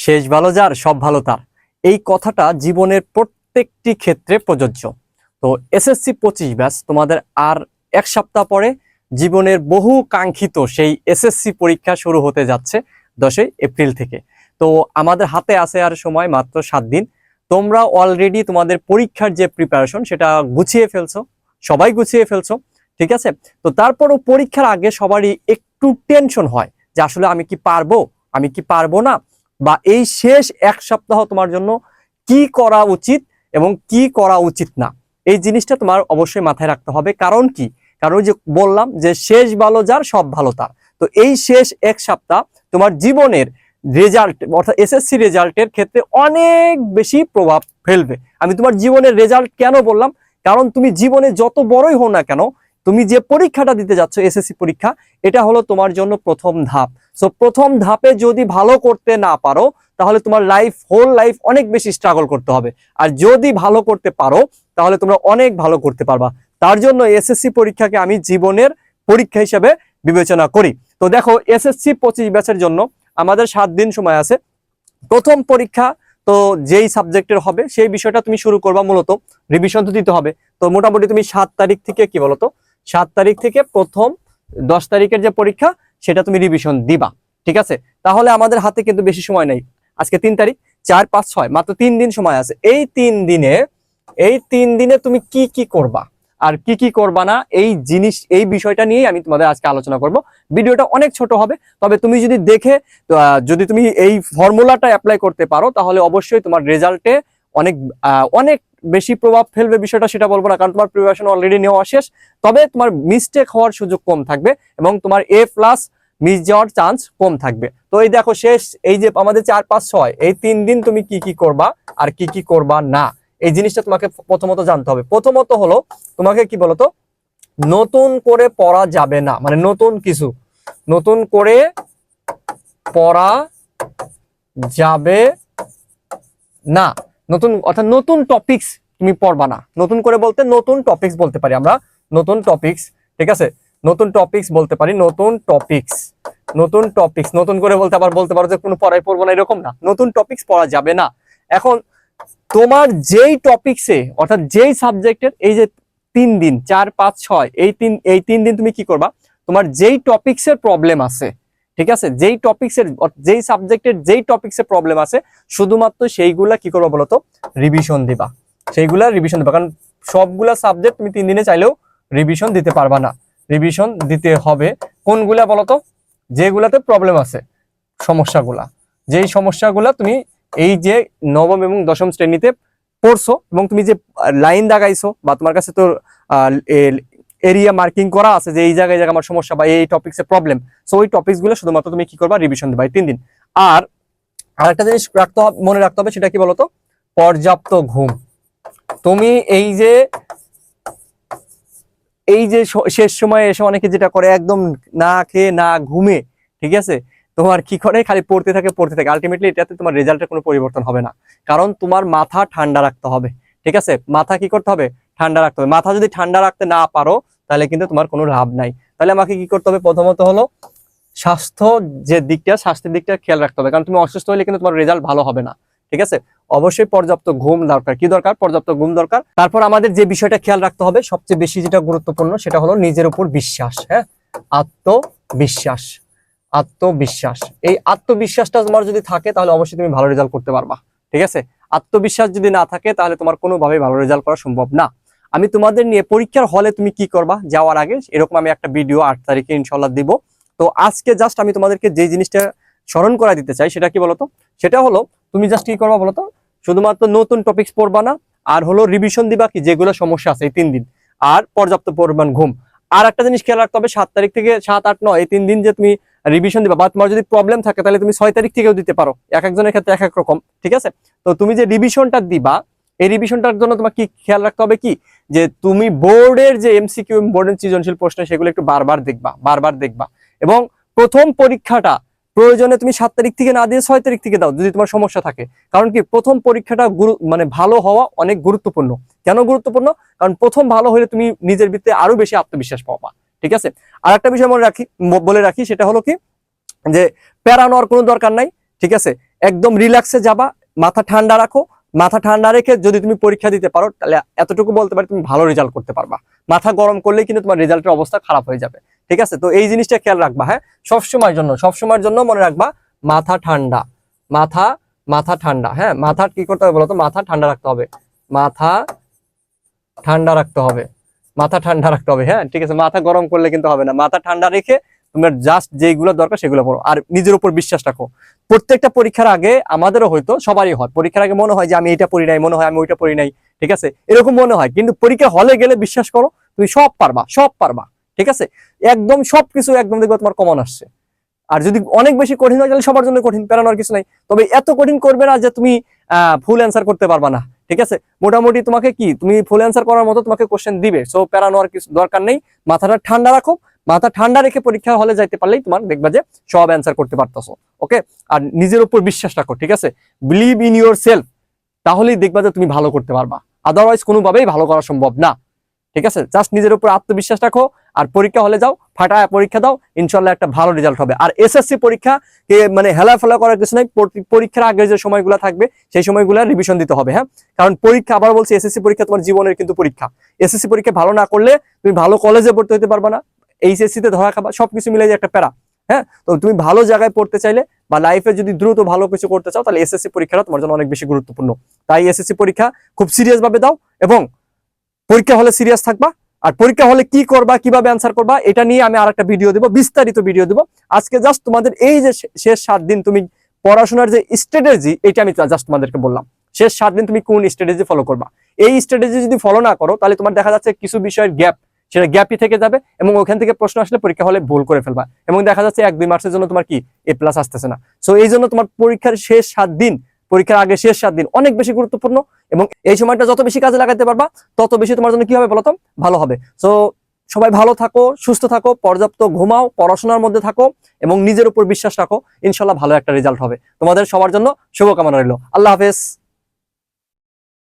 শেষ ভালো যার সব ভালো তার, এই কথাটা জীবনের প্রত্যেকটি ক্ষেত্রে প্রযোজ্য। তো এসএসসি 25 ব্যাচ তোমাদের আর এক সপ্তাহ পরে জীবনের বহু কাঙ্ক্ষিত সেই এসএসসি পরীক্ষা শুরু হতে যাচ্ছে 10ই এপ্রিল থেকে। তো আমাদের হাতে আছে আর সময় মাত্র 7 দিন। তোমরা অলরেডি তোমাদের পরীক্ষার যে প্রিপারেশন সেটা গুছিয়ে ফেলছো, সবাই গুছিয়ে ফেলছো, ঠিক আছে। তো তারপরও পরীক্ষার আগে সবারই একটু টেনশন হয় যে আসলে আমি কি পারবো, আমি কি পারবো না, বা এই শেষ এক সপ্তাহ তোমার জন্য কি করা উচিত এবং কি করা উচিত না, এই জিনিসটা তোমার অবশ্যই মাথায় রাখতে হবে। কারণ কি, কারণ ওই যে বললাম যে শেষ ভালো যার সব ভালো তার। তো এই শেষ এক সপ্তাহ তোমার জীবনের রেজাল্ট অর্থাৎ এসএসসি রেজাল্টের ক্ষেত্রে অনেক বেশি প্রভাব ফেলবে। আমি তোমার জীবনের রেজাল্ট কেন বললাম, কারণ তুমি জীবনে যত বড়ই হও না কেন, তুমি যে পরীক্ষাটা দিতে যাচ্ছ এসএসসি পরীক্ষা, এটা হলো তোমার জন্য প্রথম ধাপ। সো প্রথম ধাপে যদি ভালো করতে না পারো তাহলে তোমার হোল লাইফ অনেক বেশি স্ট্রাগল করতে হবে। আর যদি ভালো করতে পারো তাহলে তোমরা অনেক ভালো করতে পারবা। তার জন্য এসএসসি পরীক্ষাকে আমি জীবনের পরীক্ষা হিসেবে বিবেচনা করি। তো দেখো এসএসসি 25 ব্যাচের জন্য আমাদের 7 দিন সময় আছে। প্রথম পরীক্ষা তো যেই সাবজেক্টের হবে সেই বিষয়টা তুমি শুরু করবা, মূলত রিভিশন তো দিতে হবে। তো মোটামুটি তুমি 7 তারিখ থেকে কি বলতো 7 তারিখ থেকে প্রথম 10 তারিখের যে পরীক্ষা সেটা তুমি রিভিশন দিবা, ঠিক আছে। তাহলে আমাদের হাতে কিন্তু বেশি সময় নেই। আজকে 3 তারিখ, 4, 5, 6 মাত্র 3 দিন সময় আছে। এই 3 দিনে তুমি কি কি করবা আর কি কি করবা না, এই বিষয়টা নিয়েই আমি তোমাদের আজকে আলোচনা করব। ভিডিওটা অনেক ছোট হবে, তবে তুমি যদি দেখে যদি তুমি এই ফর্মুলাটা অ্যাপ্লাই করতে পারো তাহলে অবশ্যই তোমার রেজাল্টে অনেক অনেক বেশি প্রভাব ফেলবে। বিষয়টা সেটা বলবো না, কারণ তোমার প্রিপারেশন অলরেডি নেওয়া শেষ। তবে তোমার মিস্টেক হওয়ার সুযোগ কম থাকবে এবং তোমার A+ মিস যাওয়ার চান্স কম থাকবে। তো এই দেখো শেষ এই যে আমাদের 4, 5, 6 এই 3 দিন তুমি কি কি করবা আর কি কি করবা না, এই জিনিসটা তোমাকে প্রথমত জানতে হবে। প্রথমত হলো তোমাকে কি বলতো, নতুন করে পড়া যাবে না, মানে নতুন করে পড়া যাবে না। অর্থাৎ নতুন টপিকস তুমি পড়বা না। নতুন করে বলতে নতুন টপিকস বলতে পারি আমরা, নতুন টপিকস, ঠিক আছে। নতুন টপিকস বলতে পারি, নতুন টপিকস নতুন করে বলতে আবার বলতে পারো যে কোনো পড়াই পড়বো না, এরকম না। নতুন টপিকস পড়া যাবে না। এখন তোমার যেই টপিকসে অর্থাৎ যেই সাবজেক্টের এই যে 3 দিন 4, 5, 6 এই তিন দিন তুমি কি করবা, তোমার যেই টপিকসের প্রবলেম আছে, ঠিক আছে, যেই সাবজেক্টের যেই টপিকসের প্রবলেম আছে শুধুমাত্র সেইগুলা কি করবা বলতো, রিভিশন দিবা। কারণ সবগুলা সাবজেক্ট তুমি 3 দিনে চাইলেও রিভিশন দিতে পারবা না। রিভিশন দিতে হবে কোনগুলা বলতো, যেগুলাতে প্রবলেম আছে, যেই সমস্যাগুলা তুমি এই যে নবম এবং দশম শ্রেণীতে পড়ছো এবং তুমি যে লাইন দাগাইছো বা তোমার কাছে তো এরিয়া মার্কিং করা আছে যে এই জায়গায় আমার সমস্যা বা এই টপিকসে প্রবলেম, সো ওই টপিকস গুলো শুধুমাত্র তুমি কি করবা, রিভিশন দিবা এই 3 দিন। আর আরেকটা জিনিস মনে রাখতে হবে, সেটা কি বলতো, পর্যাপ্ত ঘুম। তুমি এই যে শেষ সময়ে এসে অনেকে যেটা করে, একদম না খেয়ে না ঘুমে, ঠিক আছে, তোমার কি করে খালি পড়তে থাকে, আলটিমেটলি এটাতে তোমার রেজাল্টের কোনো পরিবর্তন হবে না। কারণ তোমার মাথা ঠান্ডা রাখতে হবে, ঠিক আছে। মাথা কি করতে হবে, ঠান্ডা রাখতে হবে। মাথা যদি ঠান্ডা রাখতে না পারো তাহলে কিন্তু তোমার কোনো লাভ নাই। তাহলে আমাকে কি করতে হবে, প্রথমত হলো স্বাস্থ্যের দিকটা খেয়াল রাখতে হবে। কারণ তুমি অসুস্থ হলে কিন্তু তোমার রেজাল্ট ভালো হবে না, ঠিক আছে। অবশ্যই পর্যাপ্ত ঘুম দরকার। কি দরকার, পর্যাপ্ত ঘুম দরকার। তারপর আমাদের যে বিষয়টা খেয়াল রাখতে হবে সবচেয়ে বেশি যেটা গুরুত্বপূর্ণ, সেটা হলো নিজের উপর বিশ্বাস। হ্যাঁ, আত্মবিশ্বাস। এই আত্মবিশ্বাসটা তোমার যদি থাকে তাহলে অবশ্যই তুমি ভালো রেজাল্ট করতে পারবা, ঠিক আছে। আত্মবিশ্বাস যদি না থাকে তাহলে তোমার কোনোভাবেই ভালো রেজাল্ট করা সম্ভব না। আমি তোমাদের নিয়ে পরীক্ষার হলে তুমি কি করবা যাওয়ার আগে এরকম আমি একটা ভিডিও 8 তারিখে ইনশাল্লাহ দিব। তো আজকে জাস্ট আমি তোমাদেরকে যে জিনিসটা স্মরণ করা দিতে চাই সেটা কি বলতো, সেটা হলো তুমি জাস্ট কি করবা বলতো, শুধুমাত্র নতুন টপিকস পড়বা না, আর হলো রিভিশন দিবা কি যেগুলো সমস্যা আছে এই 3 দিন, আর পর্যাপ্ত পরিমাণ ঘুম। আর একটা জিনিস খেয়াল রাখতে হবে, 7 তারিখ থেকে 7, 8, 9 এই 3 দিন যে তুমি রিভিশন দিবা, বা তোমার যদি প্রবলেম থাকে তাহলে তুমি 6 তারিখ থেকেও দিতে পারো, এক একজনের ক্ষেত্রে এক এক রকম, ঠিক আছে। তো তুমি যে রিভিশনটা দিবা এই রিভিশনটার জন্য তোমার কি খেয়াল রাখতে হবে কি, যে তুমি বোর্ডের যে এমসিকিউ বোর্ডের সৃজনশীল প্রশ্ন সেগুলো একটু বারবার দেখবা। এবং প্রথম পরীক্ষাটা প্রয়োজনে তুমি 7 তারিখ থেকে না দিয়ে 6 তারিখ থেকে দাও যদি তোমার সমস্যা থাকে। কারণ কি, প্রথম পরীক্ষাটা মানে ভালো হওয়া অনেক গুরুত্বপূর্ণ। কেন গুরুত্বপূর্ণ, কারণ প্রথম ভালো হলে তুমি নিজের ভিতরে আরো বেশি আত্মবিশ্বাস পাবা, ঠিক আছে। আর একটা বিষয় বলে রাখি, সেটা হলো কি, যে প্যারা নেওয়ার কোনো দরকার নাই, ঠিক আছে। একদম রিল্যাক্সে যাবা, মাথা ঠান্ডা রাখো। মাথা ঠান্ডা রেখে যদি তুমি পরীক্ষা দিতে পারো তাহলে এতটুকু বলতে পারি তুমি ভালো রেজাল্ট করতে পারবা। মাথা গরম করলে কিন্তু তোমার রেজাল্টের অবস্থা খারাপ হয়ে যাবে। ঠিক আছে, তো এই জিনিসটা খেয়াল রাখবা। হ্যাঁ, সবসময়ের জন্য মনে রাখবা মাথা ঠান্ডা, মাথা ঠান্ডা। হ্যাঁ, মাথা কি করতে হবে বলতো, মাথা ঠান্ডা রাখতে হবে, মাথা ঠান্ডা রাখতে হবে, মাথা ঠান্ডা রাখতে হবে। হ্যাঁ, ঠিক আছে, মাথা গরম করলে কিন্তু হবে না। মাথা ঠান্ডা রেখে তোমার জাস্ট যেগুলো দরকার সেগুলো পড়ো, আর নিজের উপর বিশ্বাস রাখো। প্রত্যেকটা পরীক্ষার আগে আমাদেরও হয়তো সবারই হয়, পরীক্ষার আগে মনে হয় যে আমি এটা পড়ি নাই, মনে হয় আমি ওইটা পড়ি নাই। ঠিক আছে, এরকম মনে হয়, কিন্তু পরীক্ষা হলে গেলে বিশ্বাস করো তুমি সব পারবা। ঠিক আছে, একদম সবকিছু একদম দেখবে তোমার কমন আসছে। আর যদি অনেক বেশি কঠিন হয় তাহলে সবার জন্য কঠিন, পেরানোর কিছু নাই। তবে এত কঠিন করবে না যে তুমি ফুল অ্যান্সার করতে পারবা না। ঠিক আছে, মোটামুটি তোমাকে কি তুমি ফুল অ্যান্সার করার মতো তোমাকে কোশ্চেন দিবে, সো পেরানোর কিছু দরকার নেই। মাথাটা ঠান্ডা রাখো, মাথা ঠান্ডা রেখে পরীক্ষা হলে যাইতে পারলেই তোমার দেখবা যে সব অ্যান্সার করতে পারতেছো। ওকে, আর নিজের উপর বিশ্বাস রাখো। ঠিক আছে, বিলিভ ইন ইউর সেলফ, তাহলেই দেখবা যে তুমি ভালো করতে পারবা, আদারওয়াইজ কোনোভাবেই ভালো করা সম্ভব না। ঠিক আছে, জাস্ট নিজের উপর আত্মবিশ্বাস রাখো, আর পরীক্ষা হলে যাও, ফাটায় পরীক্ষা দাও, ইনশাল্লাহ একটা ভালো রেজাল্ট হবে। আর এসএসসি পরীক্ষা কে মানে হেলাফেলা করার কিছু নাই, পরীক্ষার আগে যে সময়গুলো থাকবে সেই সময়গুলো রিভিশন দিতে হবে। হ্যাঁ, কারণ পরীক্ষা, আবার বলছি, এসএসসি পরীক্ষা তোমার জীবনের কিন্তু পরীক্ষা। এসএসসি পরীক্ষা ভালো না করলে তুমি ভালো কলেজে পড়তে হতে পারবা না, এইচএসসি তে ধরা খাবা, সবকিছু মিলে যে একটা প্যারা। হ্যাঁ, তো তুমি ভালো জায়গায় পড়তে চাইলে বা লাইফে যদি দ্রুত ভালো কিছু করতে চাও তাহলে এসএসসি পরীক্ষাটা তোমার জন্য অনেক বেশি গুরুত্বপূর্ণ। তাই এসএসসি পরীক্ষা খুব সিরিয়াস ভাবে দাও, এবং পরীক্ষা হলে সিরিয়াস থাকবা। আর পরীক্ষা হলে কি করবা, কিভাবে অ্যান্সার করবা, এটা নিয়ে আমি আরেকটা ভিডিও দেবো, বিস্তারিত ভিডিও দেবো। আজকে জাস্ট তোমাদের এই যে শেষ 7 দিন তুমি পড়াশোনার যে স্ট্র্যাটেজি, এটা আমি জাস্ট তোমাদেরকে বললাম। শেষ 7 দিন তুমি কোন স্ট্র্যাটেজি ফলো করবা। এই স্ট্র্যাটেজি যদি ফলো না করো তাহলে তোমার দেখা যাচ্ছে কিছু বিষয়ের গ্যাপ, সেটা গ্যাপই থেকে যাবে, এবং ওখান থেকে প্রশ্ন আসলে পরীক্ষা হলে ভুল করে ফেলবা, এবং দেখা যাচ্ছে 1-2 মার্কসের জন্য তোমার কি A+ আসতেছে না। সো এই জন্য তোমার পরীক্ষার শেষ 7 দিন, পরীক্ষার আগে শেষ 7 দিন অনেক বেশি গুরুত্বপূর্ণ, এবং এই সময়টা যত বেশি কাজে লাগাতে পারবা তত বেশি তোমার জন্য কি হবে বলতো, ভালো হবে। সো সবাই ভালো থাকো, সুস্থ থাকো, পর্যাপ্ত ঘুমাও, পড়াশোনার মধ্যে থাকো, এবং নিজের উপর বিশ্বাস রাখো। ইনশাল্লাহ ভালো একটা রেজাল্ট হবে। তোমাদের সবার জন্য শুভকামনা রইল। আল্লাহ হাফেজ।